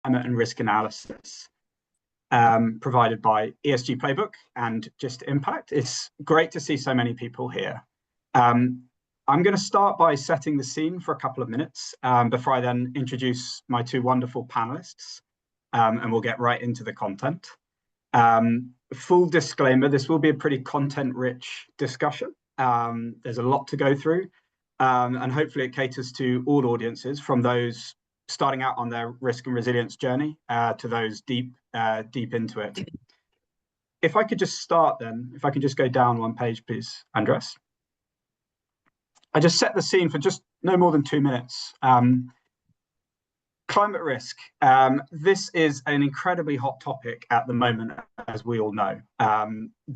climate and risk analysis provided by ESG Playbook and Just Impact. It's great to see so many people here. I'm going to start by setting the scene for a couple of minutes before I then introduce my two wonderful panelists, and we'll get right into the content. Full disclaimer, this will be a pretty content-rich discussion. There's a lot to go through, and hopefully it caters to all audiences, from those starting out on their risk and resilience journey to those deep into it. If I could just start then, if I could just go down one page, please, Andres. I just set the scene for just no more than 2 minutes. Climate risk. This is an incredibly hot topic at the moment, as we all know.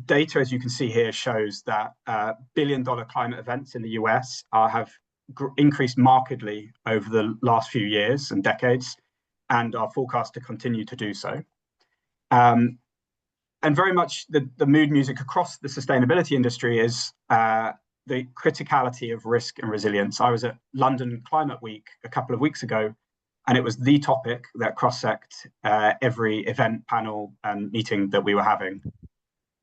Data, as you can see here, shows that billion-dollar climate events in the US have increased markedly over the last few years and decades, and are forecast to continue to do so. And very much the mood music across the sustainability industry is the criticality of risk and resilience. I was at London Climate Week a couple of weeks ago, and it was the topic that cross-sected every event, panel, and meeting that we were having.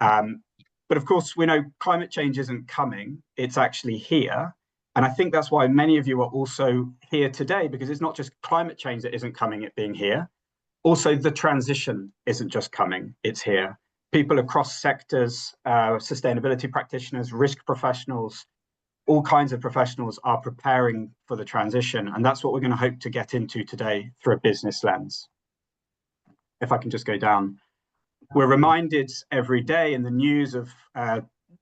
But of course, we know climate change isn't coming, it's actually here. And I think that's why many of you are also here today, because it's not just climate change that isn't coming, it being here. Also, the transition isn't just coming, it's here. People across sectors, sustainability practitioners, risk professionals, all kinds of professionals are preparing for the transition. And that's what we're going to hope to get into today through a business lens. If I can just go down. We're reminded every day in the news of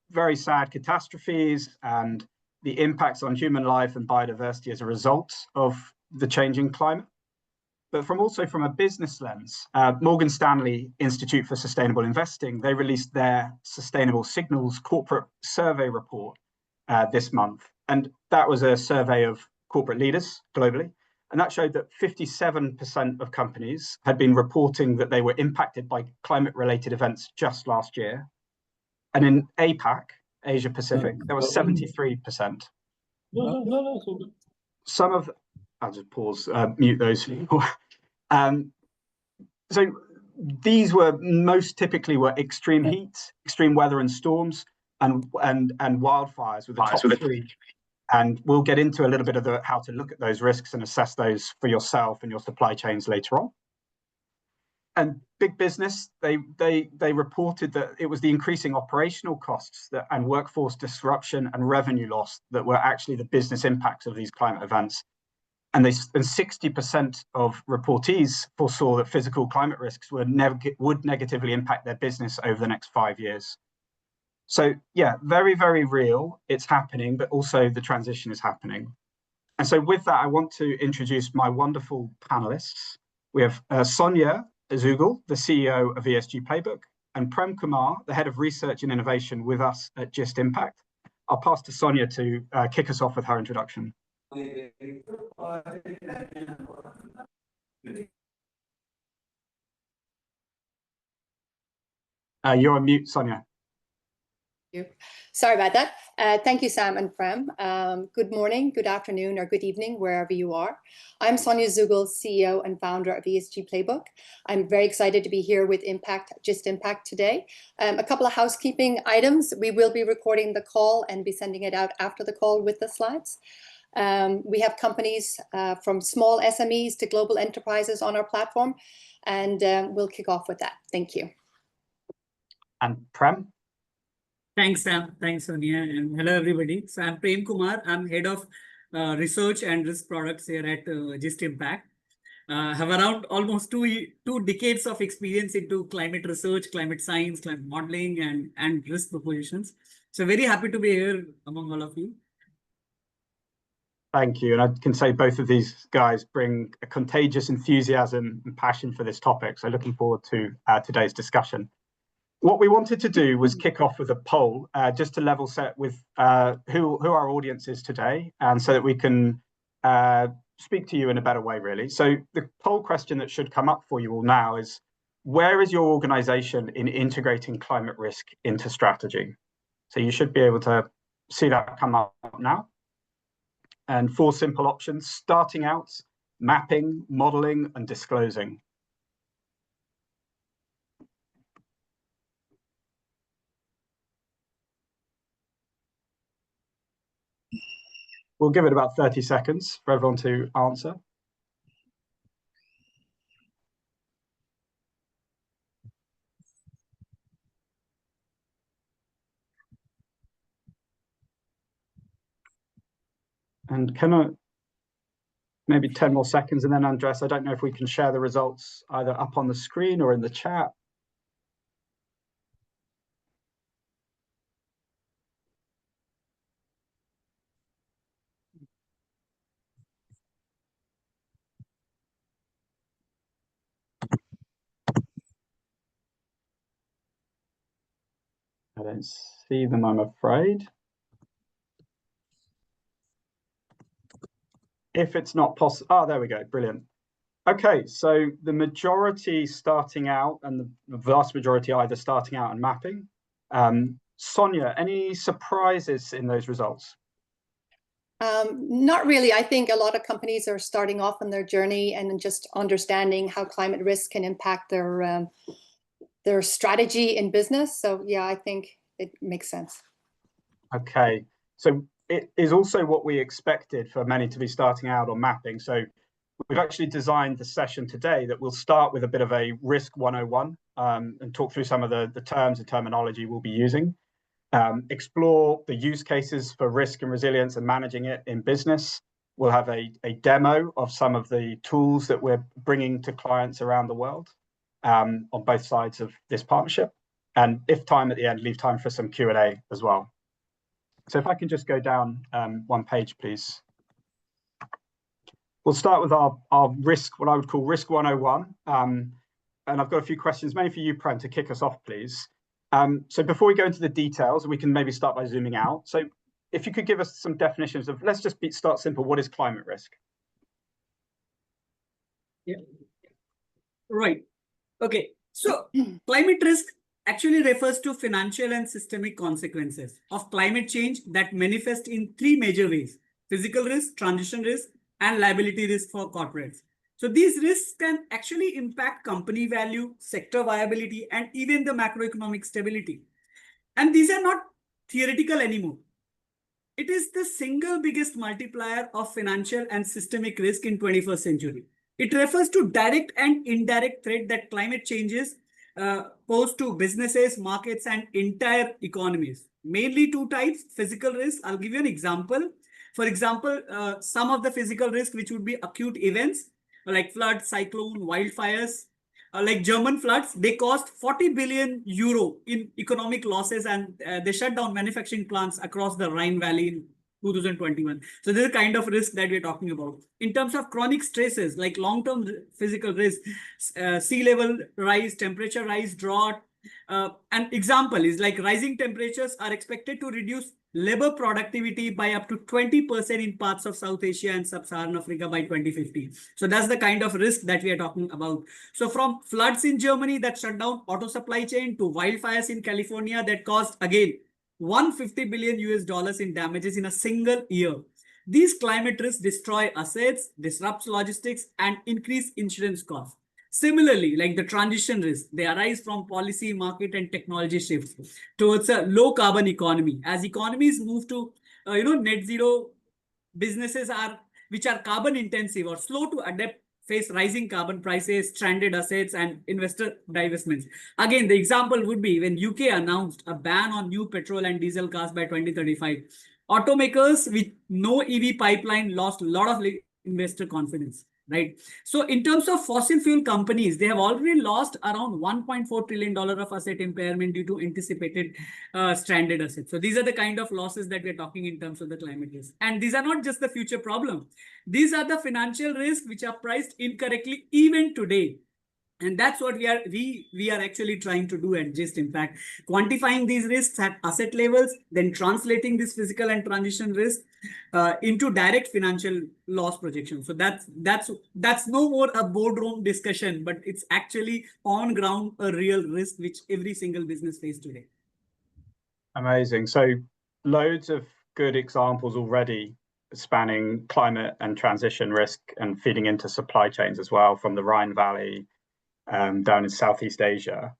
very sad catastrophes and the impacts on human life and biodiversity as a result of the changing climate. But also from a business lens, Morgan Stanley Institute for Sustainable Investing, they released their Sustainable Signals corporate survey report this month. And that was a survey of corporate leaders globally. And that showed that 57% of companies had been reporting that they were impacted by climate-related events just last year. And in APAC, Asia Pacific, there was 73%. Some of, I'll just pause, mute those people. So these were most typically extreme heat, extreme weather and storms, and wildfires were the top three. And we'll get into a little bit of how to look at those risks and assess those for yourself and your supply chains later on. And big business, they reported that it was the increasing operational costs and workforce disruption and revenue loss that were actually the business impacts of these climate events. And 60% of reportees foresaw that physical climate risks would negatively impact their business over the next 5 years. So yeah, very, very real. It's happening, but also the transition is happening. And so with that, I want to introduce my wonderful panelists. We have Sonia Zugel, the CEO of ESG Playbook, and Prem Kumar, the head of research and innovation with us at Just Impact. I'll pass to Sonia to kick us off with her introduction. You're on mute, Sonia. Sorry about that. Thank you, Sam and Prem. Good morning, good afternoon, or good evening, wherever you are. I'm Sonia Zugel, CEO and founder of ESG Playbook. I'm very excited to be here with Just Impact today. A couple of housekeeping items. We will be recording the call and be sending it out after the call with the slides. We have companies from small SMEs to global enterprises on our platform, and we'll kick off with that. Thank you. And Prem? Thanks, Sam. Thanks, Sonia. And hello, everybody. So I'm Prem Kumar. I'm head of research and risk products here at Just Impact. Have around almost two decades of experience into climate research, climate science, climate modeling, and risk propositions. So very happy to be here among all of you. Thank you. And I can say both of these guys bring a contagious enthusiasm and passion for this topic. So looking forward to today's discussion. What we wanted to do was kick off with a poll, just to level set with who our audience is today, and so that we can speak to you in a better way, really. So the poll question that should come up for you all now is, where is your organization in integrating climate risk into strategy? So you should be able to see that come up now. And 4 simple options: starting out, mapping, modeling, and disclosing. We'll give it about 30 seconds for everyone to answer. And can I, maybe 10 more seconds, and then Andres, I don't know if we can share the results either up on the screen or in the chat. I don't see them, I'm afraid. If it's not possible, oh, there we go, brilliant. Okay, so the majority starting out, and the vast majority either starting out and mapping. Sonia, any surprises in those results? Not really. I think a lot of companies are starting off on their journey and just understanding how climate risk can impact their strategy in business. So yeah, I think it makes sense. Okay, so it is also what we expected for many to be starting out on mapping. So we've actually designed the session today that we'll start with a bit of a risk 101 and talk through some of the terms and terminology we'll be using. Explore the use cases for risk and resilience and managing it in business. We'll have a demo of some of the tools that we're bringing to clients around the world on both sides of this partnership. And if time at the end, leave time for some Q&A as well. So if I can just go down one page, please. We'll start with our risk, what I would call risk 101. And I've got a few questions, mainly for you, Prem, to kick us off, please. So before we go into the details, we can maybe start by zooming out. So if you could give us some definitions of, let's just start simple. What is climate risk? Yeah. Right. Okay. So climate risk actually refers to financial and systemic consequences of climate change that manifest in three major ways: physical risk, transition risk, and liability risk for corporates. So these risks can actually impact company value, sector viability, and even the macroeconomic stability. And these are not theoretical anymore. It is the single biggest multiplier of financial and systemic risk in 21st century. It refers to direct and indirect threat that climate changes pose to businesses, markets, and entire economies. Mainly two types: physical risk. I'll give you an example. For example, some of the physical risk, which would be acute events like flood, cyclone, wildfires, like German floods, they cost 40 billion euro in economic losses, and they shut down manufacturing plants across the Rhine Valley in 2021. So this is the kind of risk that we're talking about. In terms of chronic stresses, like long-term physical risk, sea level rise, temperature rise, drought. An example is like rising temperatures are expected to reduce labor productivity by up to 20% in parts of South Asia and Sub-Saharan Africa by 2050. So that's the kind of risk that we are talking about. So from floods in Germany that shut down auto supply chain to wildfires in California that caused, again, 150 billion US dollars in damages in a single year. These climate risks destroy assets, disrupts logistics, and increase insurance costs. Similarly, like the transition risk, they arise from policy, market, and technology shifts towards a low carbon economy. As economies move to, net zero, businesses which are carbon intensive or slow to adapt face rising carbon prices, stranded assets, and investor divestments. Again, the example would be when UK announced a ban on new petrol and diesel cars by 2035. Automakers with no EV pipeline lost a lot of investor confidence. Right. So in terms of fossil fuel companies, they have already lost around $1.4 trillion of asset impairment due to anticipated stranded assets. So these are the kind of losses that we're talking in terms of the climate risk. And these are not just the future problem. These are the financial risks which are priced incorrectly even today. And that's what we are actually trying to do at GIST Impact, quantifying these risks at asset levels, then translating this physical and transition risk into direct financial loss projection. So that's no more a boardroom discussion, but it's actually on ground a real risk which every single business faces today. Amazing. So loads of good examples already spanning climate and transition risk and feeding into supply chains as well, from the Rhine Valley down in Southeast Asia.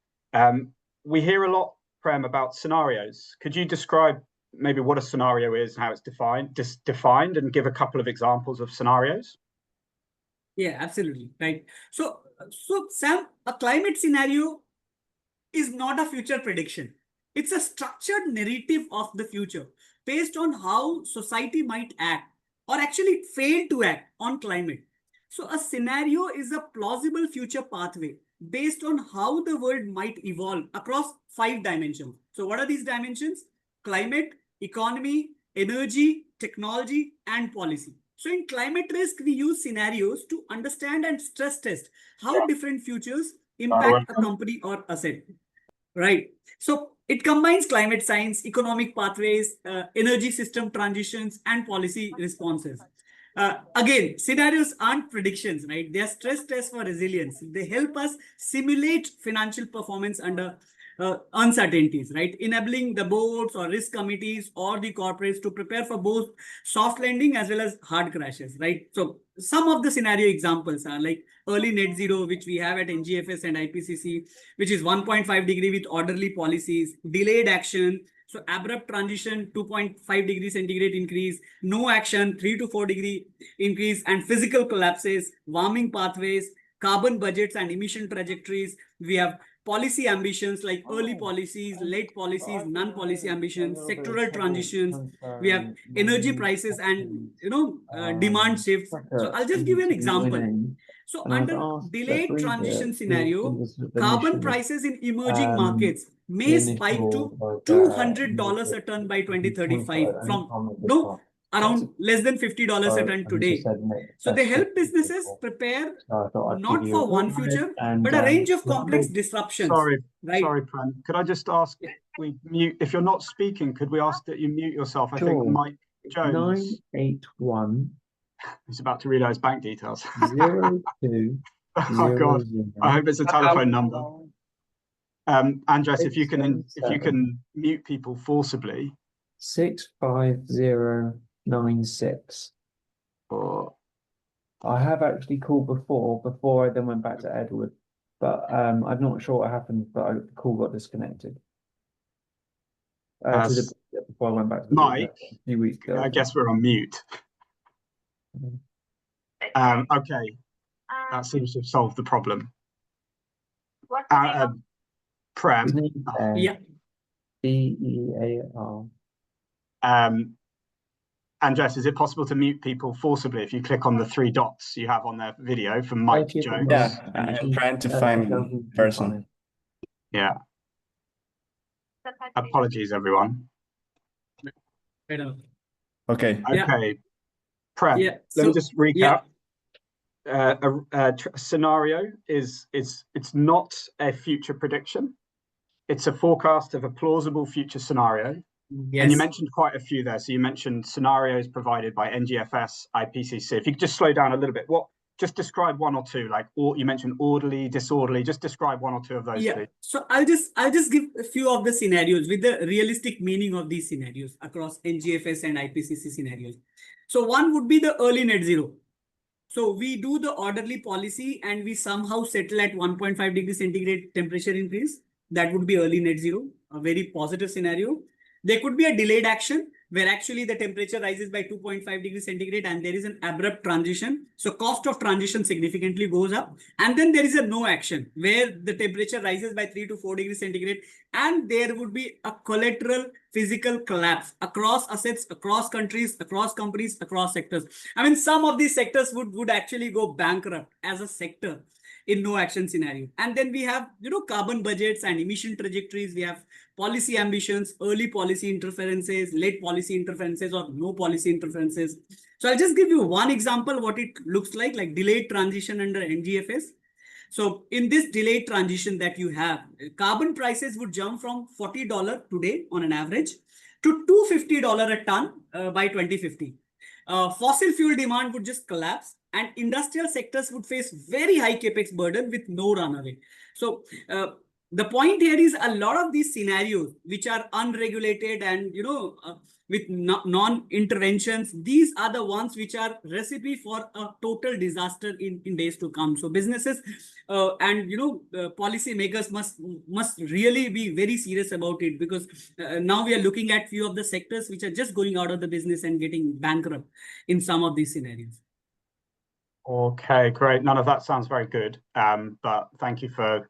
We hear a lot, Prem, about scenarios. Could you describe maybe what a scenario is, how it's defined, and give a couple of examples of scenarios? Yeah, absolutely. Right. So Sam, a climate scenario is not a future prediction. It's a structured narrative of the future based on how society might act or actually fail to act on climate. So a scenario is a plausible future pathway based on how the world might evolve across 5 dimensions. So what are these dimensions? Climate, economy, energy, technology, and policy. So in climate risk, we use scenarios to understand and stress test how different futures impact a company or asset. Right. So it combines climate science, economic pathways, energy system transitions, and policy responses. Again, scenarios aren't predictions, right? They are stress tests for resilience. They help us simulate financial performance under uncertainties, right? Enabling the boards or risk committees or the corporates to prepare for both soft landing as well as hard crashes, right? So some of the scenario examples are like early net zero, which we have at NGFS and IPCC, which is 1.5 degree with orderly policies, delayed action, so abrupt transition, 2.5 degrees centigrade increase, no action, 3 to 4 degree increase, and physical collapses, warming pathways, carbon budgets and emission trajectories. We have policy ambitions like early policies, late policies, non-policy ambitions, sectoral transitions. We have energy prices and demand shifts. So I'll just give you an example. So under delayed transition scenario, carbon prices in emerging markets may spike to $200 a ton by 2035 from around less than $50 a ton today. So they help businesses prepare not for one future, but a range of complex disruptions. Sorry, Prem. Could I just ask, we mute, if you're not speaking, could we ask that you mute yourself? I think Mike Jones. 981. He's about to read out his bank details. 02. Oh God! I hope it's a telephone number. Andres, if you can mute people forcibly. 65096. Or I have actually called before I then went back to Edward, but I'm not sure what happened. But the call got disconnected. Before I went back to Mike, a few weeks ago. I guess we're on mute. Okay, that seems to have solved the problem. Prem. Yeah. DEAR. Andres, is it possible to mute people forcibly if you click on the 3 dots you have on their video from Mike Jones? Yeah, I'm trying to find person. Yeah. Apologies, everyone. Okay. Okay. Prem, let me just recap. A scenario is it's not a future prediction. It's a forecast of a plausible future scenario. Yes. And you mentioned quite a few there. So you mentioned scenarios provided by NGFS, IPCC. If you could just slow down a little bit, just describe 1 or 2, or you mentioned orderly, disorderly, just describe 1 or 2 of those. Yeah. Please. So I'll just give a few of the scenarios with the realistic meaning of these scenarios across NGFS and IPCC scenarios. So one would be the early net zero. So we do the orderly policy and we somehow settle at 1.5 degrees centigrade temperature increase. That would be early net zero, a very positive scenario. There could be a delayed action where actually the temperature rises by 2.5 degrees centigrade and there is an abrupt transition. So cost of transition significantly goes up. And then there is a no action where the temperature rises by 3 to 4 degrees centigrade and there would be a collateral physical collapse across assets, across countries, across companies, across sectors. I mean, some of these sectors would actually go bankrupt as a sector in no action scenario. And then we have, carbon budgets and emission trajectories. We have policy ambitions, early policy interferences, late policy interferences, or no policy interferences. So I'll just give you one example what it looks like delayed transition under NGFS. So in this delayed transition that you have, carbon prices would jump from $40 today on an average to $250 a ton by 2050. Fossil fuel demand would just collapse and industrial sectors would face very high capex burden with no runaway. So the point here is a lot of these scenarios which are unregulated and with non-interventions, these are the ones which are recipe for a total disaster in days to come. So businesses and policy makers must really be very serious about it, because now we are looking at few of the sectors which are just going out of the business and getting bankrupt in some of these scenarios. Okay, great. None of that sounds very good, but thank you for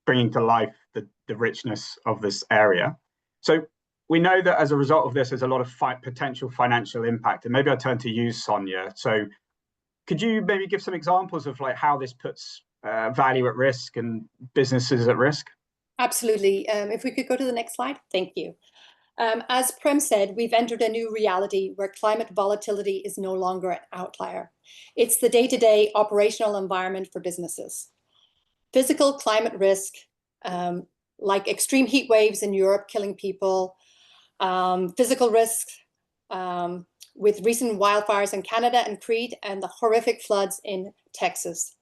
bringing to life the richness of this area. So we know that as a result of this, there's a lot of potential financial impact. And maybe I'll turn to you, Sonia. So could you maybe give some examples of like how this puts value at risk and businesses at risk? Absolutely. If we could go to the next slide. Thank you. As Prem said, we've entered a new reality where climate volatility is no longer an outlier. It's the day-to-day operational environment for businesses. Physical climate risk, like extreme heat waves in Europe killing people, physical risks with recent wildfires in Canada and Crete, and the horrific floods in Texas.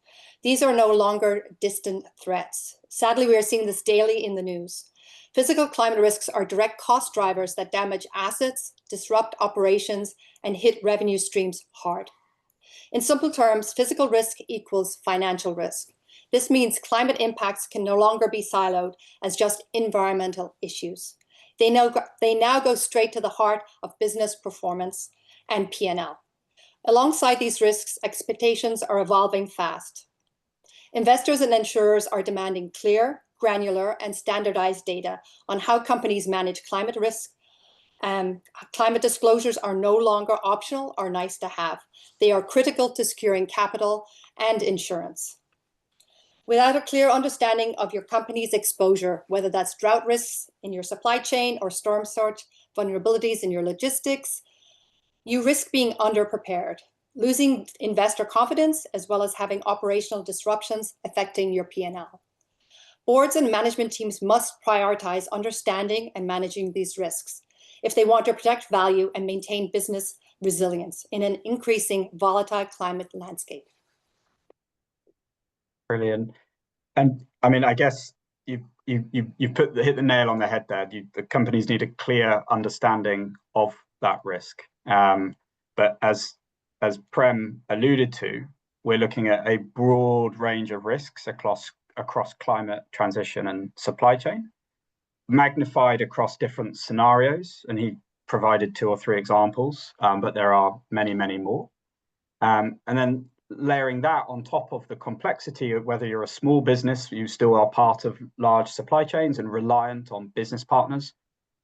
These are no longer distant threats. Sadly, we are seeing this daily in the news. Physical climate risks are direct cost drivers that damage assets, disrupt operations, and hit revenue streams hard. In simple terms, physical risk equals financial risk. This means climate impacts can no longer be siloed as just environmental issues. They now go straight to the heart of business performance and P&L. Alongside these risks, expectations are evolving fast. Investors and insurers are demanding clear, granular, and standardized data on how companies manage climate risk. Climate disclosures are no longer optional or nice to have. They are critical to securing capital and insurance. Without a clear understanding of your company's exposure, whether that's drought risks in your supply chain or storm surge vulnerabilities in your logistics, you risk being underprepared, losing investor confidence, as well as having operational disruptions affecting your P&L. Boards and management teams must prioritize understanding and managing these risks if they want to protect value and maintain business resilience in an increasing volatile climate landscape. Brilliant. And I mean, I guess you hit the nail on the head there. The companies need a clear understanding of that risk. But as Prem alluded to, we're looking at a broad range of risks across climate transition and supply chain, magnified across different scenarios. And he provided 2 or 3 examples, but there are many, many more. And then layering that on top of the complexity of whether you're a small business, you still are part of large supply chains and reliant on business partners,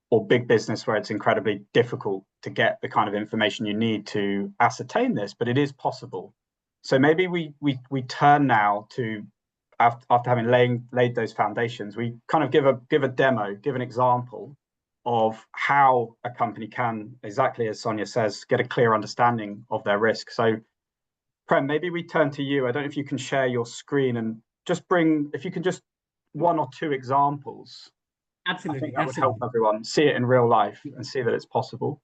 or big business where it's incredibly difficult to get the kind of information you need to ascertain this, but it is possible. So maybe we turn now to, after having laid those foundations, we kind of give a demo, give an example of how a company can, exactly as Sonia says, get a clear understanding of their risk. So Prem, maybe we turn to you. I don't know if you can share your screen and just if you can just 1 or 2 examples. Absolutely. I think that would help everyone see it in real life and see that it's possible.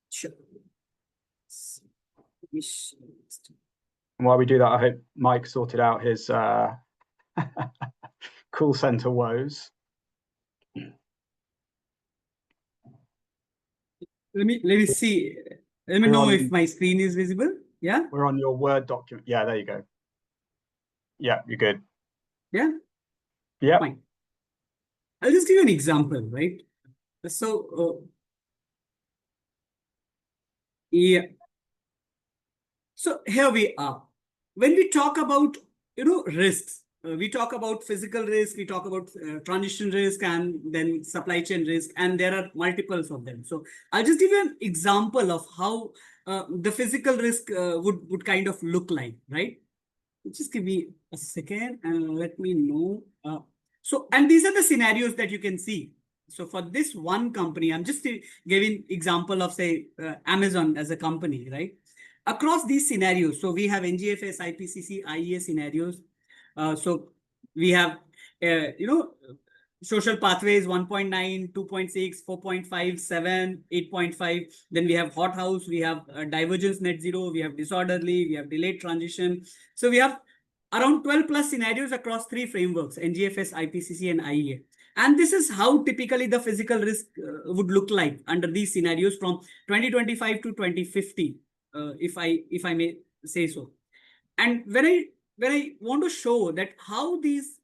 Sure. And while we do that, I hope Mike sorted out his call center woes. Let me see. Let me know if my screen is visible. Yeah. We're on your Word document. Yeah, there you go. Yeah, you're good. Yeah. Yeah. Fine. I'll just give you an example, right? So, yeah. So here we are. When we talk about, risks, we talk about physical risk, we talk about transition risk, and then supply chain risk, and there are multiples of them. So I'll just give you an example of how the physical risk would kind of look like, right? Just give me a second and let me know. And these are the scenarios that you can see. So for this one company, I'm just giving example of, say, Amazon as a company, right? Across these scenarios, so we have NGFS, IPCC, IEA scenarios. So we have, social pathways 1.9, 2.6, 4.5, 7, 8.5. Then we have hothouse, we have divergence net zero, we have disorderly, we have delayed transition. So we have around 12 plus scenarios across 3 frameworks, NGFS, IPCC, and IEA. And this is how typically the physical risk would look like under these scenarios from 2025 to 2050, if I may say so. And when I want to show that how these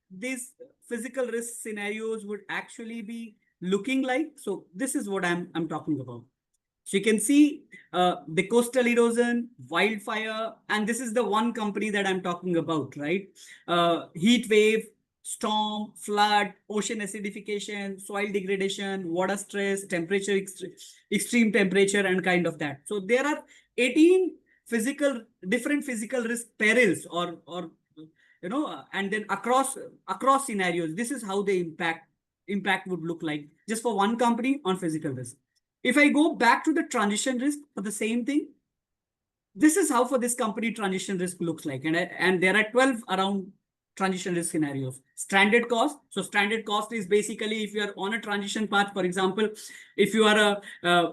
physical risk scenarios would actually be looking like, so this is what I'm talking about. So you can see the coastal erosion, wildfire, and this is the one company that I'm talking about, right? Heat wave, storm, flood, ocean acidification, soil degradation, water stress, temperature, extreme temperature, and kind of that. So there are 18 different physical risk perils, or and then across scenarios, this is how the impact would look like just for one company on physical risk. If I go back to the transition risk for the same thing, this is how for this company transition risk looks like. And there are 12 around transition risk scenarios. Stranded cost. So stranded cost is basically if you are on a transition path, for example, if you are a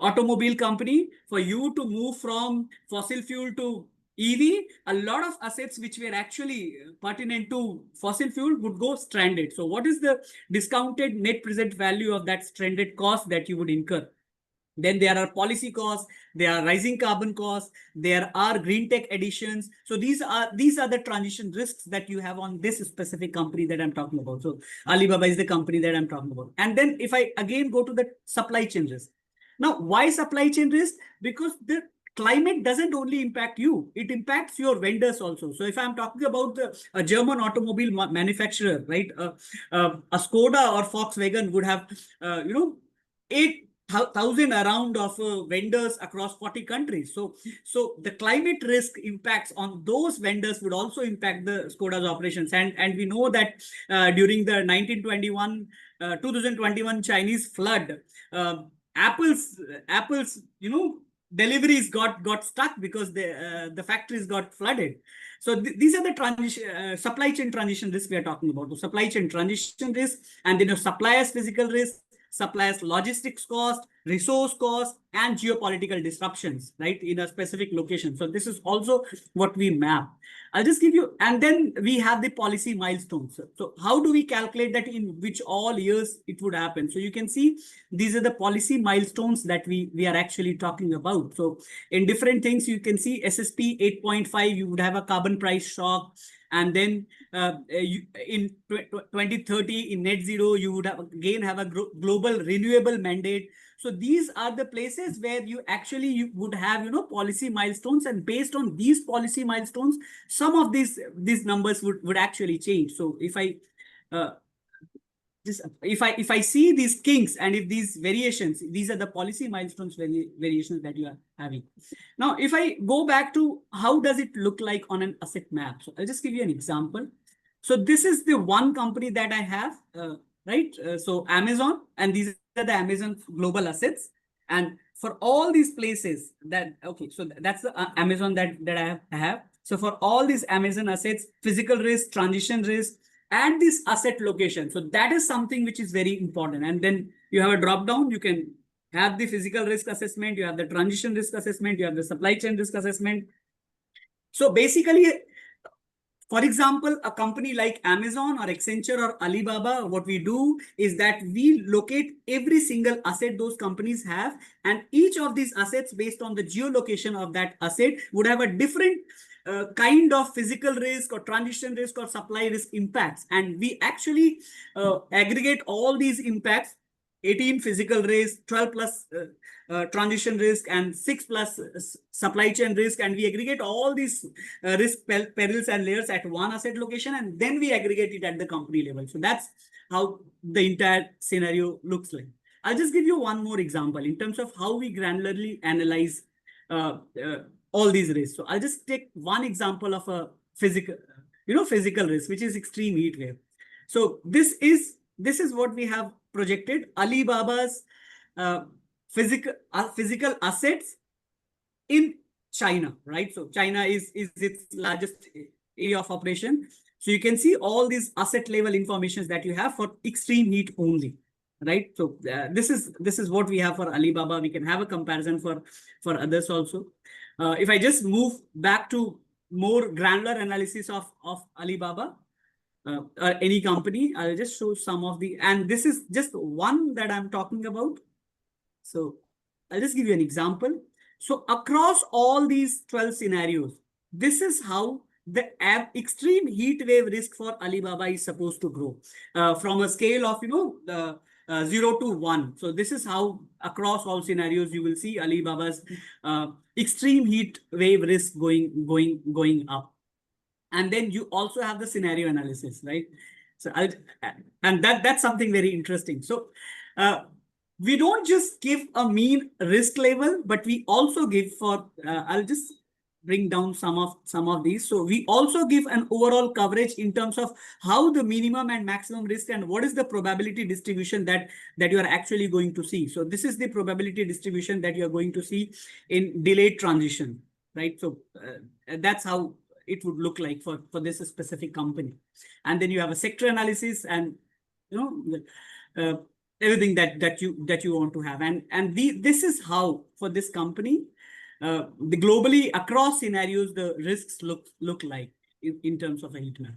automobile company, for you to move from fossil fuel to EV, a lot of assets which were actually pertinent to fossil fuel would go stranded. So what is the discounted net present value of that stranded cost that you would incur? Then there are policy costs, there are rising carbon costs, there are green tech additions. So these are the transition risks that you have on this specific company that I'm talking about. So Alibaba is the company that I'm talking about. And then if I again go to the supply chain risk. Now, why supply chain risk? Because the climate doesn't only impact you, it impacts your vendors also. So if I'm talking about a German automobile manufacturer, right? A Skoda or Volkswagen would have, 8,000 around of vendors across 40 countries. So the climate risk impacts on those vendors would also impact the Skoda's operations. And we know that during the 2021 Chinese flood, Apple's deliveries got stuck because the factories got flooded. So these are the supply chain transition risk we are talking about. The supply chain transition risk, and then your suppliers' physical risk, suppliers' logistics cost, resource cost, and geopolitical disruptions, right, in a specific location. So this is also what we map. I'll just give you, and then we have the policy milestones. So how do we calculate that, in which all years it would happen? So you can see these are the policy milestones that we are actually talking about. So in different things, you can see SSP 8.5, you would have a carbon price shock. And then in 2030, in net zero, you would again have a global renewable mandate. So these are the places where you would have, policy milestones, and based on these policy milestones, some of these numbers would actually change. So if I see these kinks, and if these variations, these are the policy milestones variations that you are having. Now, if I go back to how does it look like on an asset map? So I'll just give you an example. So this is the one company that I have, right? So Amazon, and these are the Amazon global assets. And for all these places so that's the Amazon that I have. So for all these Amazon assets, physical risk, transition risk, and this asset location. So that is something which is very important. And then you have a drop down, you can have the physical risk assessment, you have the transition risk assessment, you have the supply chain risk assessment. So basically, for example, a company like Amazon or Accenture or Alibaba, what we do is that we locate every single asset those companies have, and each of these assets, based on the geolocation of that asset, would have a different kind of physical risk or transition risk or supply risk impacts. And we actually aggregate all these impacts, 18 physical risk, 12 plus transition risk, and 6 plus supply chain risk. And we aggregate all these risk perils and layers at one asset location, and then we aggregate it at the company level. So that's how the entire scenario looks like. I'll just give you one more example in terms of how we granularly analyze all these risks. So I'll just take one example of a physical risk, which is extreme heat wave. So this is what we have projected: Alibaba's physical assets in China, right? So China is its largest area of operation. So you can see all these asset level informations that you have for extreme heat only, right? So this is what we have for Alibaba. We can have a comparison for others also. If I just move back to more granular analysis of Alibaba or any company, I'll just show some of the, and this is just one that I'm talking about. So I'll just give you an example. So across all these 12 scenarios, this is how the extreme heat wave risk for Alibaba is supposed to grow from a scale of, 0 to 1. So this is how across all scenarios you will see Alibaba's extreme heat wave risk going up. And then you also have the scenario analysis, right? So and that's something very interesting. So we don't just give a mean risk level, but we also give for I'll just bring down some of these. So we also give an overall coverage in terms of how the minimum and maximum risk and what is the probability distribution that you are actually going to see. So this is the probability distribution that you are going to see in delayed transition, right? So that's how it would look like for this specific company. And then you have a sector analysis and everything that you want to have. And this is how for this company, the globally across scenarios, the risks look like in terms of a heat map.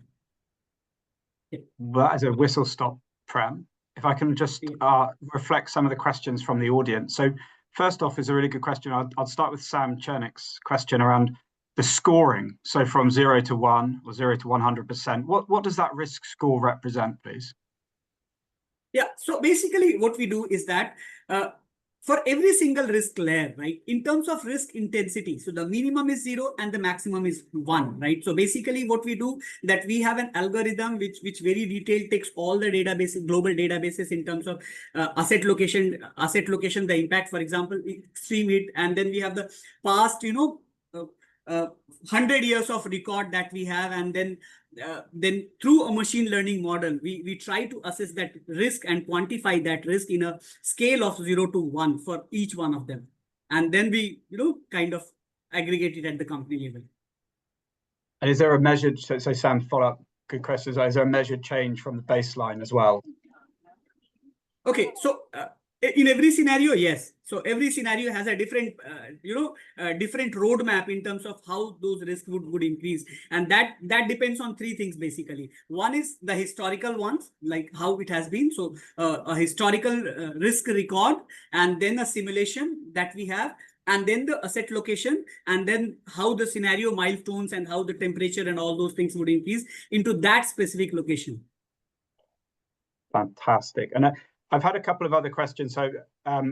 Yeah. Well, as a whistle stop, Prem, if I can just reflect some of the questions from the audience. So first off is a really good question. I'll start with Sam Chernick's question around the scoring. So from 0 to 1 or 0 to 100%, what does that risk score represent, please? Yeah, so basically what we do is that for every single risk layer, right, in terms of risk intensity, so the minimum is 0 and the maximum is 1, right? So basically what we do that we have an algorithm which very detailed takes all the databases, global databases in terms of asset location, the impact, for example, extreme heat, and then we have the past, 100 years of record that we have, and then through a machine learning model, we try to assess that risk and quantify that risk in a scale of 0 to 1 for each one of them. And then we, kind of aggregate it at the company level. And is there a measured, so Sam, follow up, good questions. Is there a measured change from the baseline as well? Okay, so in every scenario, yes. So every scenario has a different, different roadmap in terms of how those risks would increase. And that depends on three things, basically. One is the historical ones, like how it has been. So a historical risk record, and then a simulation that we have, and then the asset location, and then how the scenario milestones and how the temperature and all those things would increase into that specific location. Fantastic. And I've had a couple of other questions, so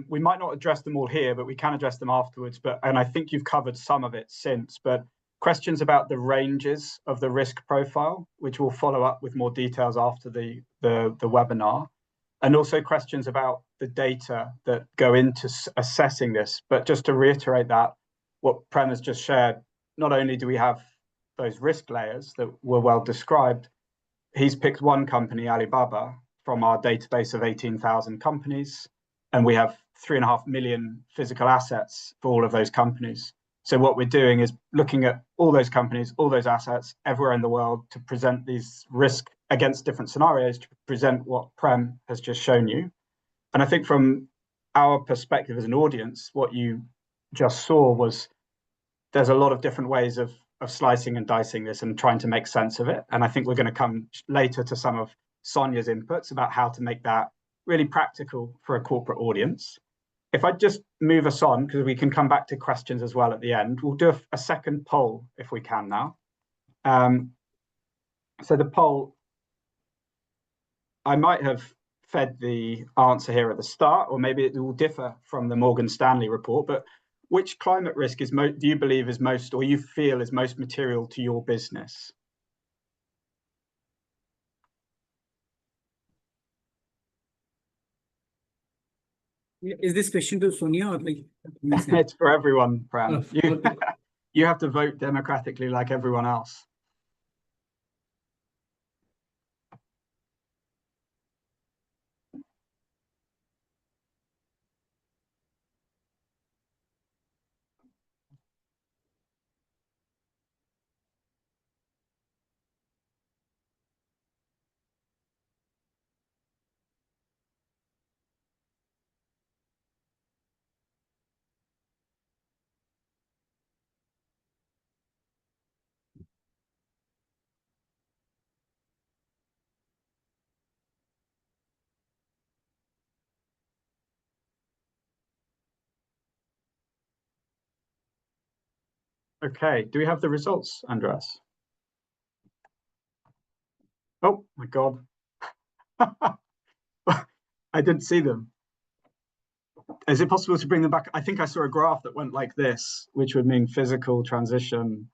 we might not address them all here, but we can address them afterwards. And I think you've covered some of it since, but questions about the ranges of the risk profile, which we'll follow up with more details after the webinar. And also questions about the data that go into assessing this. But just to reiterate that, what Prem has just shared, not only do we have those risk layers that were well described, he's picked one company, Alibaba, from our database of 18,000 companies, and we have 3.5 million physical assets for all of those companies. So what we're doing is looking at all those companies, all those assets everywhere in the world to present these risks against different scenarios to present what Prem has just shown you. And I think from our perspective as an audience, what you just saw was there's a lot of different ways of slicing and dicing this and trying to make sense of it. And I think we're going to come later to some of Sonia's inputs about how to make that really practical for a corporate audience. If I just move us on, because we can come back to questions as well at the end, we'll do a second poll if we can now. So the poll, I might have fed the answer here at the start, or maybe it will differ from the Morgan Stanley report, but which climate risk do you believe is most, or you feel is most material to your business? Is this question to Sonia or like? It's for everyone, Prem. You have to vote democratically like everyone else. Okay, do we have the results, Andreas? Oh my God. I didn't see them. Is it possible to bring them back? I think I saw a graph that went like this, which would mean physical transition,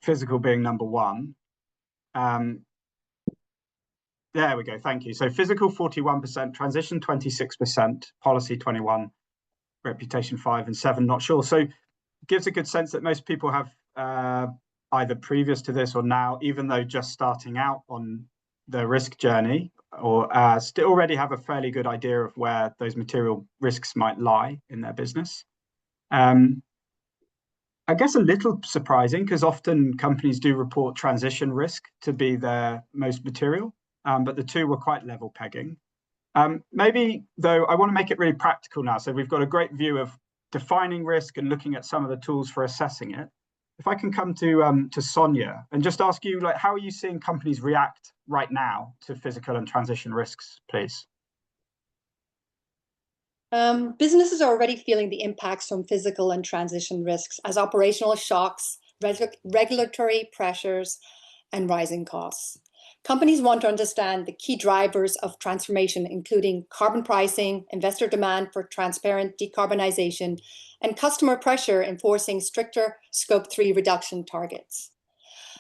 physical being number one. There we go, thank you. So physical 41%, transition 26%, policy 21, reputation 5 and 7, not sure. So gives a good sense that most people have either previous to this or now, even though just starting out on the risk journey, or still already have a fairly good idea of where those material risks might lie in their business. I guess a little surprising, because often companies do report transition risk to be their most material, but the two were quite level pegging. Maybe, though, I want to make it really practical now. So we've got a great view of defining risk and looking at some of the tools for assessing it. If I can come to Sonia and just ask you, like, how are you seeing companies react right now to physical and transition risks, please? Businesses are already feeling the impacts from physical and transition risks as operational shocks, regulatory pressures, and rising costs. Companies want to understand the key drivers of transformation, including carbon pricing, investor demand for transparent decarbonization, and customer pressure enforcing stricter Scope 3 reduction targets.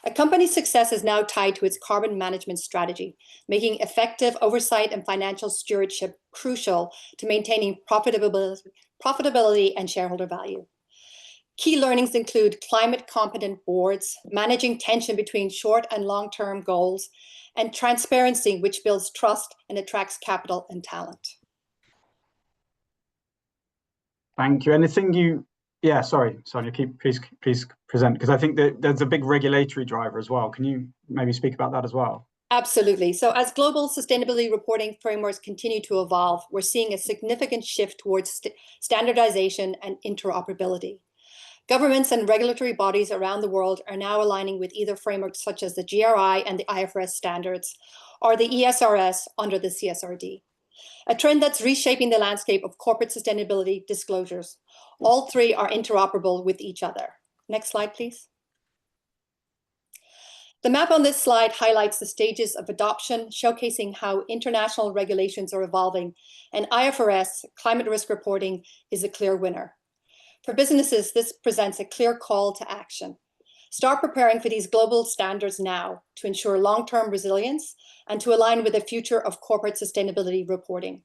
A company's success is now tied to its carbon management strategy, making effective oversight and financial stewardship crucial to maintaining profitability and shareholder value. Key learnings include climate-competent boards, managing tension between short and long-term goals, and transparency, which builds trust and attracts capital and talent. Thank you. Anything you... Yeah, sorry, Sonia, please present, because I think that there's a big regulatory driver as well. Can you maybe speak about that as well? Absolutely. So as global sustainability reporting frameworks continue to evolve, we're seeing a significant shift towards standardization and interoperability. Governments and regulatory bodies around the world are now aligning with either frameworks such as the GRI and the IFRS standards, or the ESRS under the CSRD. A trend that's reshaping the landscape of corporate sustainability disclosures. All three are interoperable with each other. Next slide, please. The map on this slide highlights the stages of adoption, showcasing how international regulations are evolving, and IFRS, climate risk reporting, is a clear winner. For businesses, this presents a clear call to action. Start preparing for these global standards now to ensure long-term resilience and to align with the future of corporate sustainability reporting.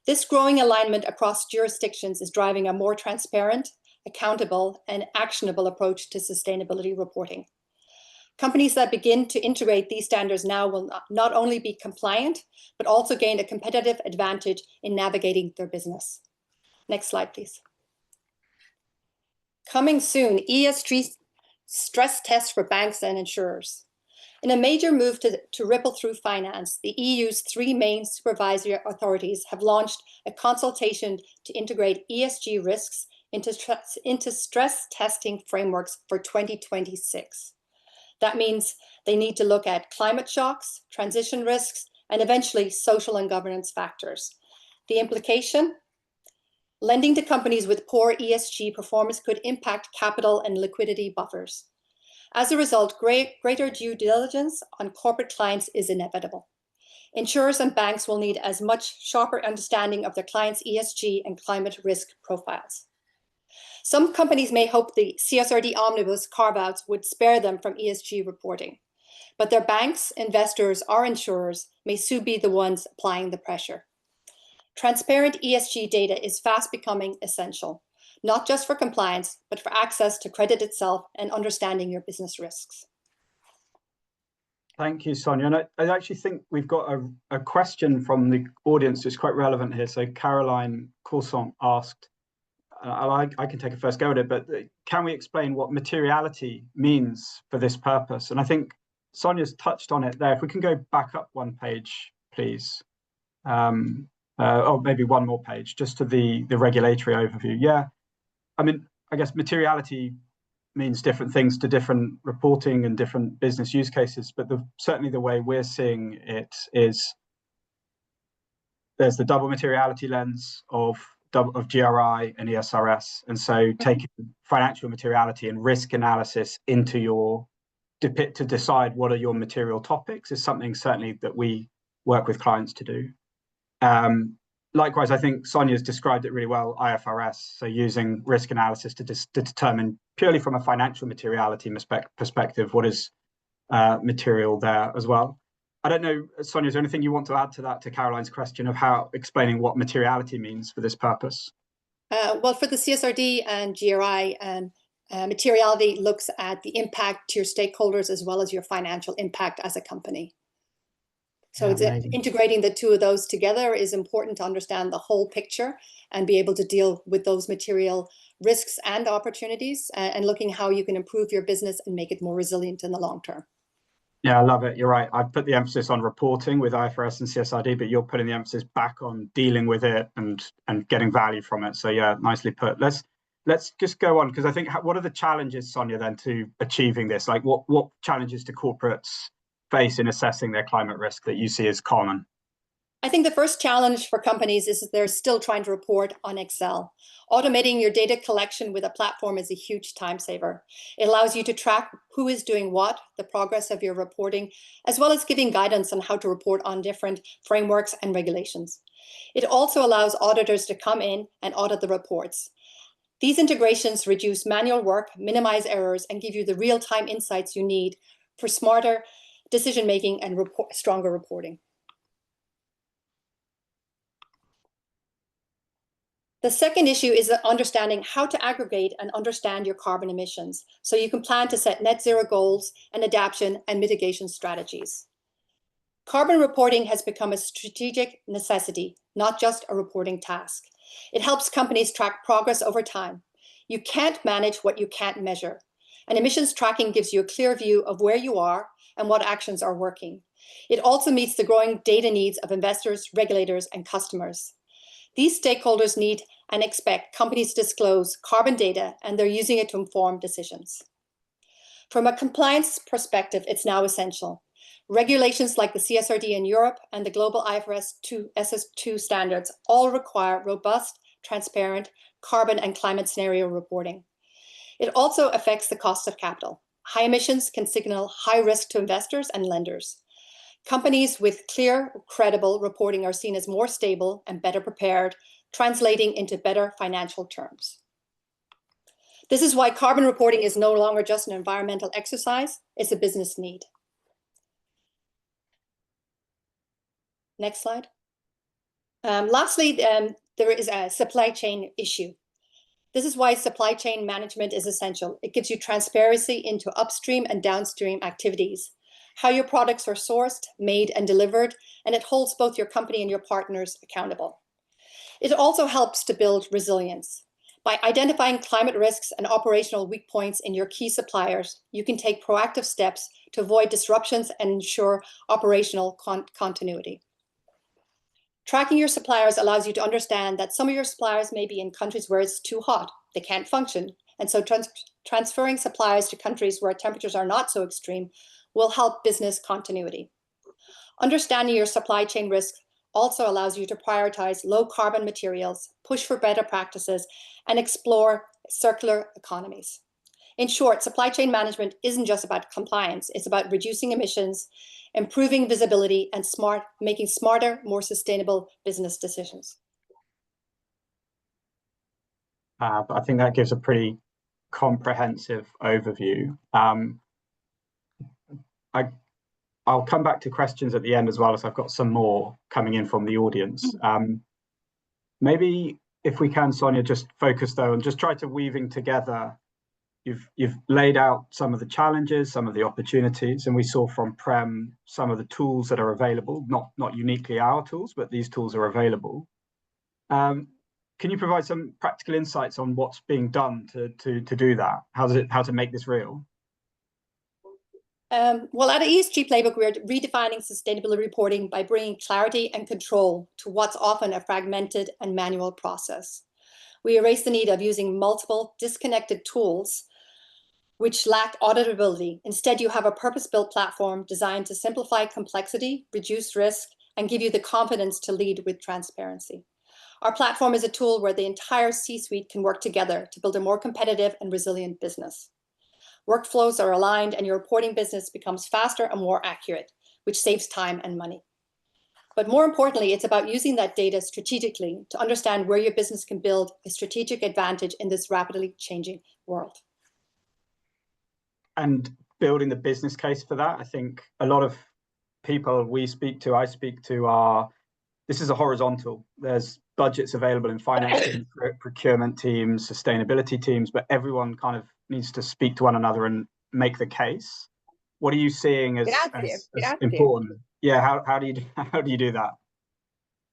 This growing alignment across jurisdictions is driving a more transparent, accountable, and actionable approach to sustainability reporting. Companies that begin to integrate these standards now will not only be compliant, but also gain a competitive advantage in navigating their business. Next slide, please. Coming soon, ESG stress tests for banks and insurers. In a major move to ripple through finance, the EU's three main supervisory authorities have launched a consultation to integrate ESG risks into stress testing frameworks for 2026. That means they need to look at climate shocks, transition risks, and eventually social and governance factors. The implication? Lending to companies with poor ESG performance could impact capital and liquidity buffers. As a result, greater due diligence on corporate clients is inevitable. Insurers and banks will need as much sharper understanding of their clients' ESG and climate risk profiles. Some companies may hope the CSRD omnibus carve-outs would spare them from ESG reporting, but their banks, investors, or insurers may soon be the ones applying the pressure. Transparent ESG data is fast becoming essential, not just for compliance, but for access to credit itself and understanding your business risks. Thank you, Sonia. And I actually think we've got a question from the audience that's quite relevant here. So Caroline Coursant asked, I can take a first go at it, but can we explain what materiality means for this purpose? And I think Sonia's touched on it there. If we can go back up one page, please. Or maybe one more page, just to the regulatory overview. Yeah, I mean, I guess materiality means different things to different reporting and different business use cases, but certainly the way we're seeing it is there's the double materiality lens of of GRI and ESRS. And so taking financial materiality and risk analysis into your to decide what are your material topics is something certainly that we work with clients to do. Likewise, I think Sonia's described it really well, IFRS, so using risk analysis to determine purely from a financial materiality perspective what is material there as well. I don't know, Sonia, is there anything you want to add to that, to Caroline's question of how explaining what materiality means for this purpose? Well, for the CSRD and GRI, materiality looks at the impact to your stakeholders as well as your financial impact as a company. So it's integrating the two of those together is important to understand the whole picture and be able to deal with those material risks and opportunities, and looking how you can improve your business and make it more resilient in the long term. Yeah, I love it. You're right. I've put the emphasis on reporting with IFRS and CSRD, but you're putting the emphasis back on dealing with it and getting value from it. So yeah, nicely put. Let's just go on, because I think what are the challenges, Sonia, then to achieving this? Like what challenges do corporates face in assessing their climate risk that you see as common? I think the first challenge for companies is that they're still trying to report on Excel. Automating your data collection with a platform is a huge time saver. It allows you to track who is doing what, the progress of your reporting, as well as giving guidance on how to report on different frameworks and regulations. It also allows auditors to come in and audit the reports. These integrations reduce manual work, minimize errors, and give you the real-time insights you need for smarter decision-making and stronger reporting. The second issue is understanding how to aggregate and understand your carbon emissions so you can plan to set net zero goals and adaptation and mitigation strategies. Carbon reporting has become a strategic necessity, not just a reporting task. It helps companies track progress over time. You can't manage what you can't measure, and emissions tracking gives you a clear view of where you are and what actions are working. It also meets the growing data needs of investors, regulators, and customers. These stakeholders need and expect companies to disclose carbon data, and they're using it to inform decisions. From a compliance perspective, it's now essential. Regulations like the CSRD in Europe and the global IFRS SS2 standards all require robust, transparent carbon and climate scenario reporting. It also affects the cost of capital. High emissions can signal high risk to investors and lenders. Companies with clear, credible reporting are seen as more stable and better prepared, translating into better financial terms. This is why carbon reporting is no longer just an environmental exercise, it's a business need. Next slide. Lastly, there is a supply chain issue. This is why supply chain management is essential. It gives you transparency into upstream and downstream activities, how your products are sourced, made, and delivered, and it holds both your company and your partners accountable. It also helps to build resilience. By identifying climate risks and operational weak points in your key suppliers, you can take proactive steps to avoid disruptions and ensure operational continuity. Tracking your suppliers allows you to understand that some of your suppliers may be in countries where it's too hot, they can't function, and so transferring suppliers to countries where temperatures are not so extreme will help business continuity. Understanding your supply chain risk also allows you to prioritize low carbon materials, push for better practices, and explore circular economies. In short, supply chain management isn't just about compliance, it's about reducing emissions, improving visibility, and making smarter, more sustainable business decisions. I think that gives a pretty comprehensive overview. I'll come back to questions at the end as well, as I've got some more coming in from the audience. Maybe if we can, Sonia, just focus though and just try to weaving together. You've laid out some of the challenges, some of the opportunities, and we saw from Prem some of the tools that are available, not uniquely our tools, but these tools are available. Can you provide some practical insights on what's being done to do that? How to make this real? Well, at ESG Playbook, we're redefining sustainability reporting by bringing clarity and control to what's often a fragmented and manual process. We erase the need of using multiple disconnected tools which lack auditability. Instead, you have a purpose-built platform designed to simplify complexity, reduce risk, and give you the confidence to lead with transparency. Our platform is a tool where the entire C-suite can work together to build a more competitive and resilient business. Workflows are aligned and your reporting business becomes faster and more accurate, which saves time and money. But more importantly, it's about using that data strategically to understand where your business can build a strategic advantage in this rapidly changing world. And building the business case for that, I think a lot of people I speak to this is a horizontal. There's budgets available in finance teams, procurement teams, sustainability teams, but everyone kind of needs to speak to one another and make the case. What are you seeing as important? Yeah, how do you do that?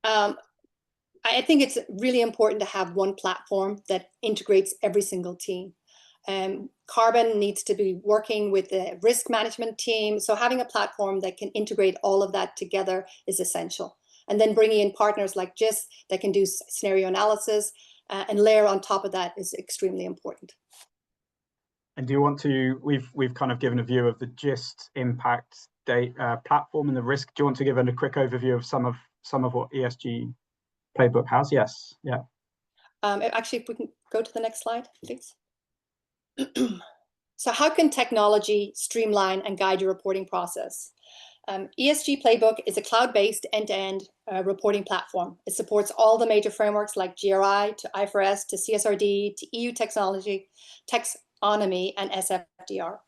I think it's really important to have one platform that integrates every single team. Carbon needs to be working with the risk management team. So having a platform that can integrate all of that together is essential. And then bringing in partners like GIST that can do scenario analysis and layer on top of that is extremely important. And do you want to, we've kind of given a view of the GIST impact data platform and the risk. Do you want to give a quick overview of some of what ESG Playbook has? Yes, yeah. Actually, if we can go to the next slide, please. So how can technology streamline and guide your reporting process? ESG Playbook is a cloud-based end-to-end reporting platform. It supports all the major frameworks like GRI to IFRS to CSRD to EU taxonomy and SFDR.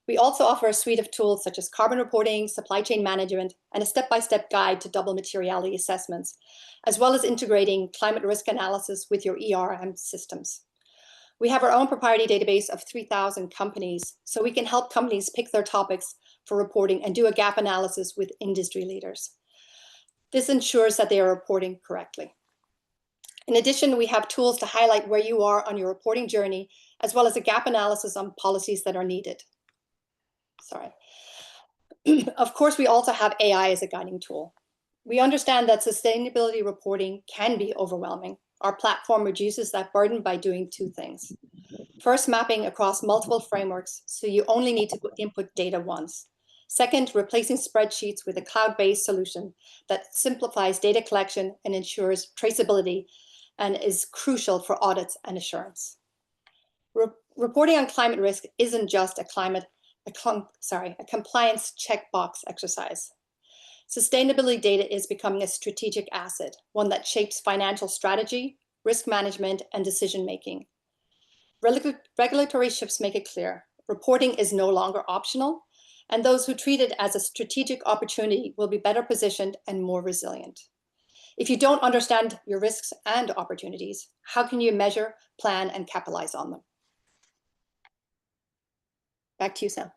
We also offer a suite of tools such as carbon reporting, supply chain management, and a step-by-step guide to double materiality assessments, as well as integrating climate risk analysis with your ERM systems. We have our own proprietary database of 3,000 companies, so we can help companies pick their topics for reporting and do a gap analysis with industry leaders. This ensures that they are reporting correctly. In addition, we have tools to highlight where you are on your reporting journey, as well as a gap analysis on policies that are needed. Sorry. Of course, we also have AI as a guiding tool. We understand that sustainability reporting can be overwhelming. Our platform reduces that burden by doing two things. First, mapping across multiple frameworks, so you only need to input data once. Second, replacing spreadsheets with a cloud-based solution that simplifies data collection and ensures traceability and is crucial for audits and assurance. Reporting on climate risk isn't just a compliance checkbox exercise. Sustainability data is becoming a strategic asset, one that shapes financial strategy, risk management, and decision-making. Regulatory shifts make it clear. Reporting is no longer optional, and those who treat it as a strategic opportunity will be better positioned and more resilient. If you don't understand your risks and opportunities, how can you measure, plan, and capitalize on them? Back to you, Sam.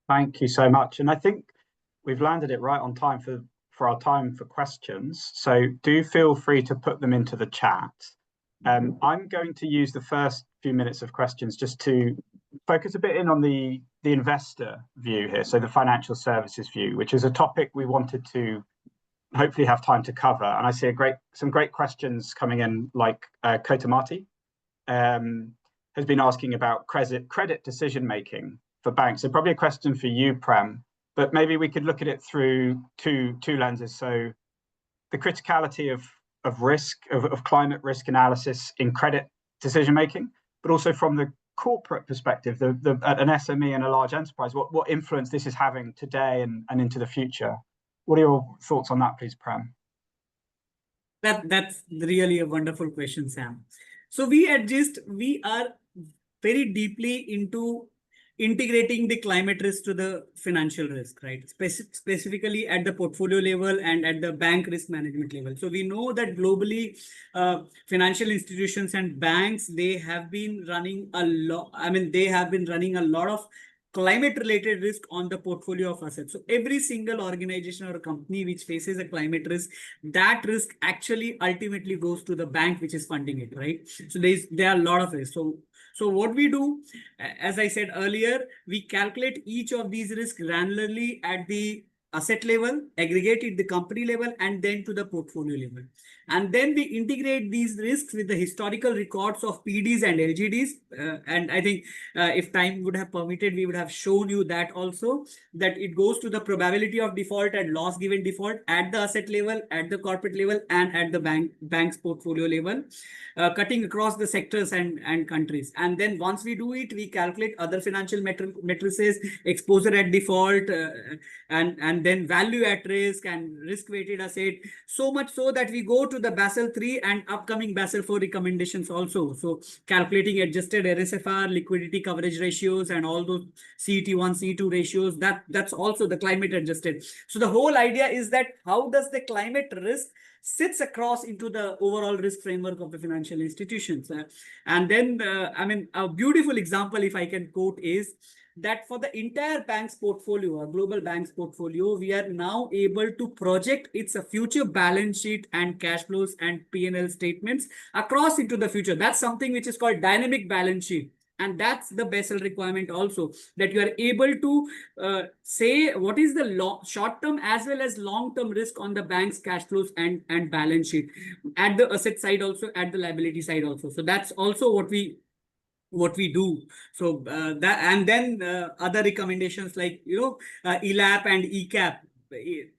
Thank you so much. And I think we've landed it right on time for our time for questions. So do feel free to put them into the chat. I'm going to use the first few minutes of questions just to focus a bit in on the investor view here, so the financial services view, which is a topic we wanted to hopefully have time to cover. And I see some great questions coming in, like Kotamati has been asking about credit decision-making for banks. So probably a question for you, Prem, but maybe we could look at it through two lenses. So the criticality of risk, of climate risk analysis in credit decision-making, but also from the corporate perspective, an SME and a large enterprise, what influence this is having today and into the future. What are your thoughts on that, please, Prem? That's really a wonderful question, Sam. So we at GIST, we are very deeply into integrating the climate risk to the financial risk, right? Specifically at the portfolio level and at the bank risk management level. So we know that globally, financial institutions and banks, they have been running a lot. They have been running a lot of climate-related risk on the portfolio of assets. So every single organization or company which faces a climate risk, that risk actually ultimately goes to the bank which is funding it, right? So there are a lot of risks. So what we do, as I said earlier, we calculate each of these risks granularly at the asset level, aggregate it the company level, and then to the portfolio level. And then we integrate these risks with the historical records of PDs and LGDs. And I think if time would have permitted, we would have shown you that also, that it goes to the probability of default and loss given default at the asset level, at the corporate level, and at the bank's portfolio level, cutting across the sectors and countries. And then once we do it, we calculate other financial matrices, exposure at default, and then value at risk and risk-weighted asset, so much so that we go to the Basel III and upcoming Basel IV recommendations also. So calculating adjusted NSFR, liquidity coverage ratios, and all those CET1, CET2 ratios, that's also the climate adjusted. So the whole idea is that how does the climate risk sits across into the overall risk framework of the financial institutions. And then, I mean, a beautiful example, if I can quote, is that for the entire bank's portfolio, a global bank's portfolio, we are now able to project its future balance sheet and cash flows and P&L statements across into the future. That's something which is called dynamic balance sheet. And that's the Basel requirement also, that you are able to say what is the short-term as well as long-term risk on the bank's cash flows and balance sheet, at the asset side also, at the liability side also. So that's also what we do. So that, and then other recommendations like, ELAP and ECAP,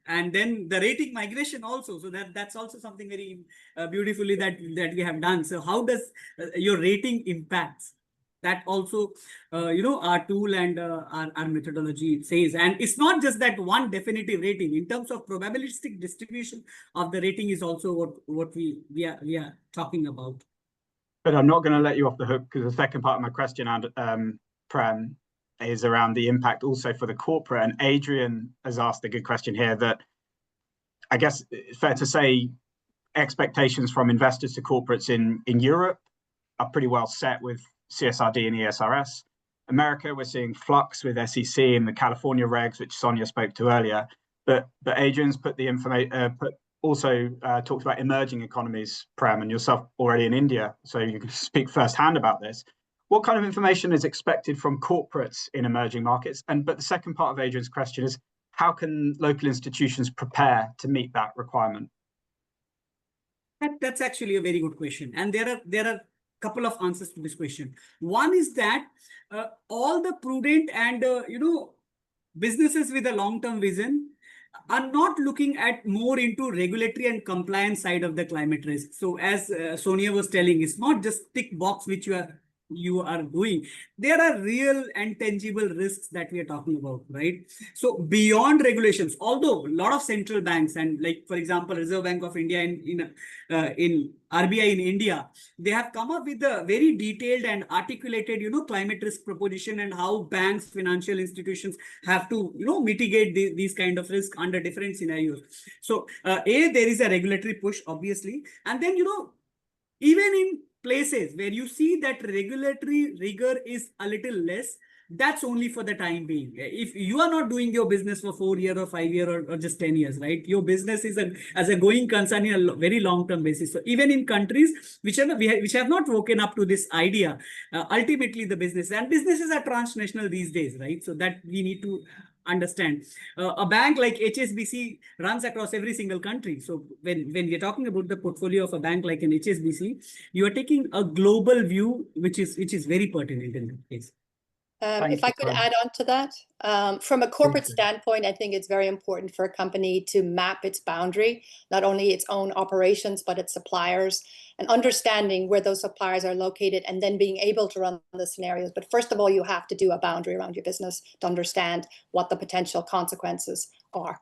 and then the rating migration also. So that's also something very beautifully that we have done. So how does your rating impacts? That also, our tool and our methodology says. And it's not just that one definitive rating. In terms of probabilistic distribution of the rating is also what we are talking about. But I'm not going to let you off the hook, because the second part of my question, Prem, is around the impact also for the corporate. And Adrian has asked a good question here that I guess it's fair to say expectations from investors to corporates in Europe are pretty well set with CSRD and ESRS. America, we're seeing flux with SEC and the California regs, which Sonia spoke to earlier. But Adrian's put the information, also talked about emerging economies, Prem, and yourself already in India, so you can speak firsthand about this. What kind of information is expected from corporates in emerging markets? But the second part of Adrian's question is, how can local institutions prepare to meet that requirement? That's actually a very good question, and there are couple of answers to this question. One is that all the prudent and businesses with a long-term vision are not looking at more into regulatory and compliance side of the climate risk. So as Sonia was telling, it's not just tick box which you are doing. There are real and tangible risks that we are talking about, right? So beyond regulations, although a lot of central banks and, like, for example, Reserve Bank of India in RBI in India, they have come up with a very detailed and articulated, climate risk proposition, and how banks, financial institutions have to, mitigate these kind of risks under different scenarios. So there is a regulatory push, obviously. And then, even in places where you see that regulatory rigor is a little less, that's only for the time being. If you are not doing your business for 4 years or 5 years or just 10 years, right? Your business is as a going concern in a very long-term basis. So even in countries which have not woken up to this idea, ultimately the businesses are transnational these days, right? So that we need to understand. A bank like HSBC runs across every single country. So when we're talking about the portfolio of a bank like an HSBC, you are taking a global view, which is very pertinent in that case. If I could add on to that, from a corporate standpoint, I think it's very important for a company to map its boundary, not only its own operations, but its suppliers, and understanding where those suppliers are located, and then being able to run the scenarios. But first of all, you have to do a boundary around your business to understand what the potential consequences are.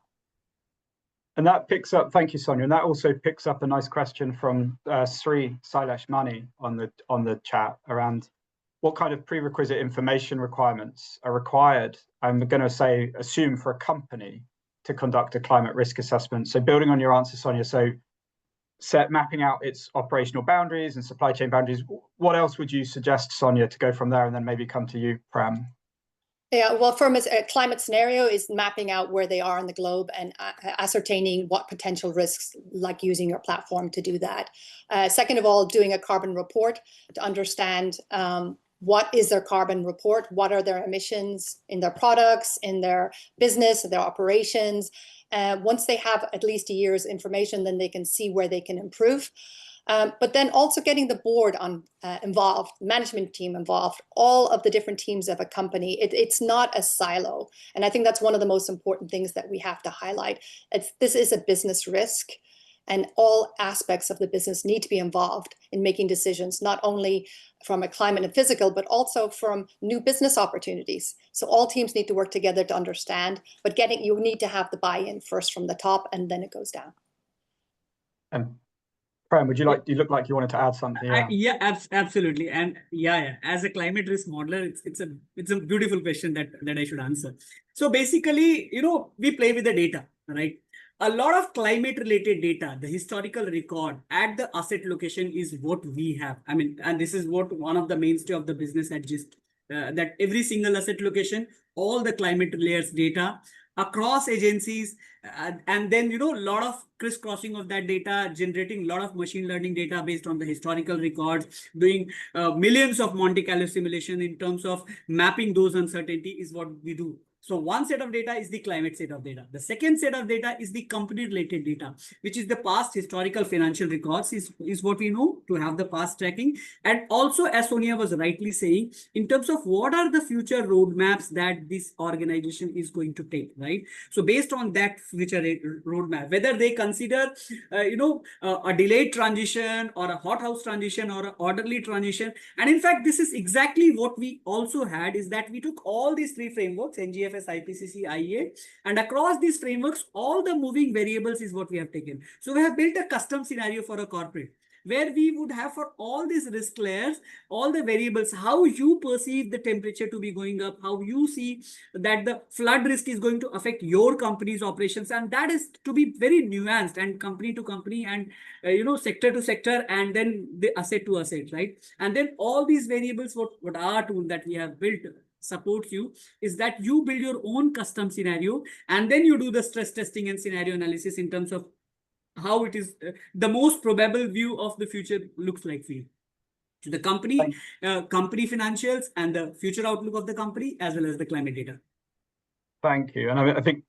And that picks up, thank you, Sonia. And that also picks up a nice question from Sri Sailesh Mani on the chat around what kind of prerequisite information requirements are required, I'm going to assume, for a company to conduct a climate risk assessment. So building on your answer, Sonia, so mapping out its operational boundaries and supply chain boundaries, what else would you suggest, Sonia, to go from there, and then maybe come to you, Prem? Yeah, well, from a climate scenario is mapping out where they are on the globe and ascertaining what potential risks, like using your platform to do that. Second of all, doing a carbon report to understand what is their carbon report, what are their emissions in their products, in their business, in their operations. Once they have at least a year's information, then they can see where they can improve. But then also getting the board involved, management team involved, all of the different teams of a company. It's not a silo. And I think that's one of the most important things that we have to highlight. This is a business risk, and all aspects of the business need to be involved in making decisions, not only from a climate and physical, but also from new business opportunities. So all teams need to work together to understand, but you need to have the buy-in first from the top, and then it goes down. Prem, you look like you wanted to add something? Absolutely. And as a climate risk modeler, it's a beautiful question that I should answer. So basically, we play with the data, right? A lot of climate related data, the historical record at the asset location is what we have. I mean, and this is what one of the mainstay of the business at GIST, that every single asset location, all the climate layers data across agencies, and then, a lot of crisscrossing of that data, generating a lot of machine learning data based on the historical records, doing millions of Monte Carlo simulation in terms of mapping those uncertainty is what we do. So one set of data is the climate set of data. The second set of data is the company related data, which is the past historical financial records is what we know to have the past tracking. And also, as Sonia was rightly saying, in terms of what are the future roadmaps that this organization is going to take, right? So based on that future roadmap, whether they consider, a delayed transition or a hothouse transition or an orderly transition. And in fact, this is exactly what we also had, is that we took all these three frameworks, NGFS, IPCC, IEA, and across these frameworks, all the moving variables is what we have taken. So we have built a custom scenario for a corporate, where we would have for all these risk layers, all the variables, how you perceive the temperature to be going up, how you see that the flood risk is going to affect your company's operations. And that is to be very nuanced and company to company and, sector to sector, and then the asset to asset, right? And then all these variables, what our tool that we have built supports you, is that you build your own custom scenario, and then you do the stress testing and scenario analysis in terms of how it is the most probable view of the future looks like for you. So the company financials and the future outlook of the company, as well as the climate data. Thank you. And I think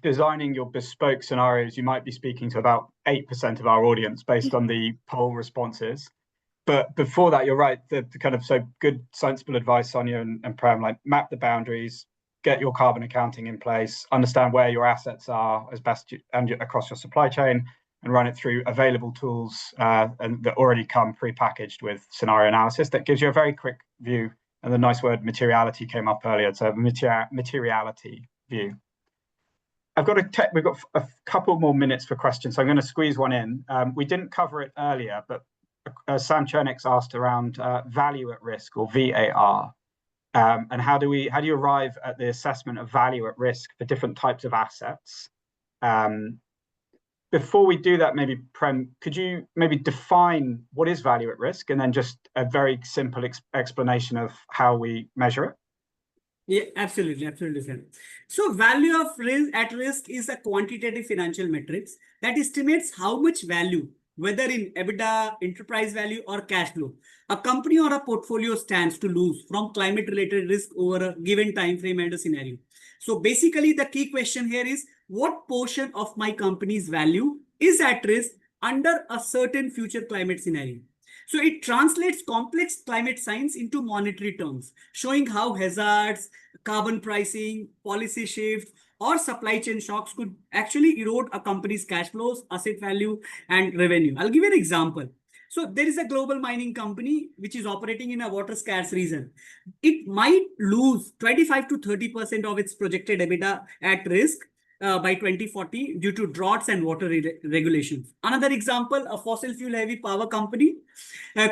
designing your bespoke scenarios, you might be speaking to about 8% of our audience based on the poll responses. But before that, you're right, the kind of so good, sensible advice, Sonia and Prem, like map the boundaries, get your carbon accounting in place, understand where your assets are as best and across your supply chain, and run it through available tools and that already come pre-packaged with scenario analysis that gives you a very quick view. And the nice word materiality came up earlier. So materiality view. We've got a couple more minutes for questions, so I'm going to squeeze one in. We didn't cover it earlier, but Sam Chernix asked around value at risk, or VAR, and how do you arrive at the assessment of value at risk for different types of assets? Before we do that, maybe Prem, could you maybe define what is value at risk, and then just a very simple explanation of how we measure it? Yeah, absolutely, Sam. So value of risk at risk is a quantitative financial metrics that estimates how much value, whether in EBITDA, enterprise value, or cash flow, a company or a portfolio stands to lose from climate-related risk over a given time frame and a scenario. So basically, the key question here is, what portion of my company's value is at risk under a certain future climate scenario? So it translates complex climate science into monetary terms, showing how hazards, carbon pricing, policy shifts, or supply chain shocks could actually erode a company's cash flows, asset value, and revenue. I'll give you an example. So there is a global mining company which is operating in a water scarce region. It might lose 25 to 30% of its projected EBITDA at risk by 2040 due to droughts and water regulations. Another example, a fossil fuel heavy power company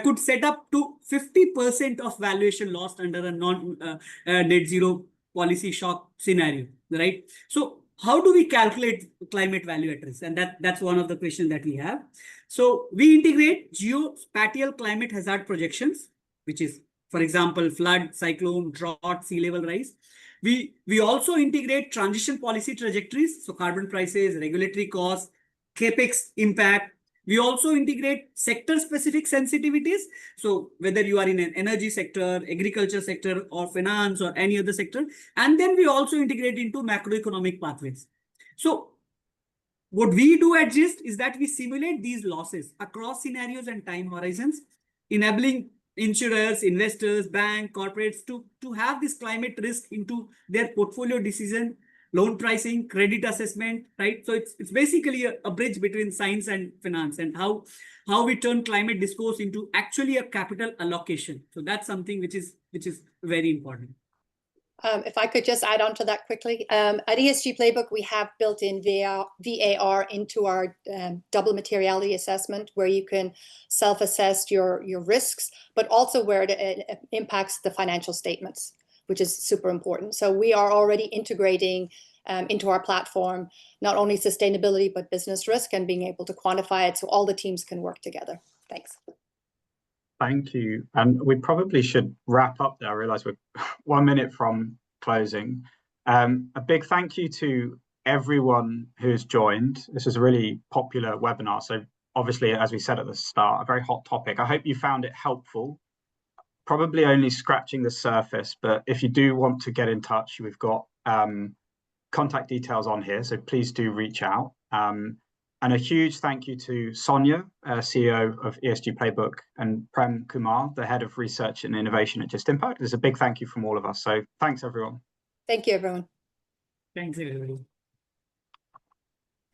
could set up to 50% of valuation lost under a net zero policy shock scenario, right? So how do we calculate climate value at risk? And that's one of the questions that we have. So we integrate geospatial climate hazard projections, which is, for example, flood, cyclone, drought, sea level rise. We also integrate transition policy trajectories, so carbon prices, regulatory costs, capex impact, We also integrate sector-specific sensitivities. So whether you are in an energy sector, agriculture sector, or finance, or any other sector. And then we also integrate into macroeconomic pathways. So what we do at GIST is that we simulate these losses across scenarios and time horizons, enabling insurers, investors, bank, corporates to have this climate risk into their portfolio decision, loan pricing, credit assessment, right? So it's basically a bridge between science and finance, and how we turn climate discourse into actually a capital allocation. So that's something which is very important. If I could just add on to that quickly. At ESG Playbook, we have built in VAR into our double materiality assessment, where you can self-assess your risks, but also where it impacts the financial statements, which is super important. So we are already integrating into our platform not only sustainability, but business risk, and being able to quantify it so all the teams can work together. Thanks. Thank you. And we probably should wrap up there. I realize we're 1 minute from closing. A big thank you to everyone who's joined. This is a really popular webinar. So obviously, as we said at the start, a very hot topic. I hope you found it helpful. Probably only scratching the surface, but if you do want to get in touch, we've got contact details on here. So please do reach out. And a huge thank you to Sonia, CEO of ESG Playbook, and Prem Kumar, the head of research and innovation at GIST Impact. There's a big thank you from all of us. So thanks, everyone. Thank you, everyone. Thanks, everybody.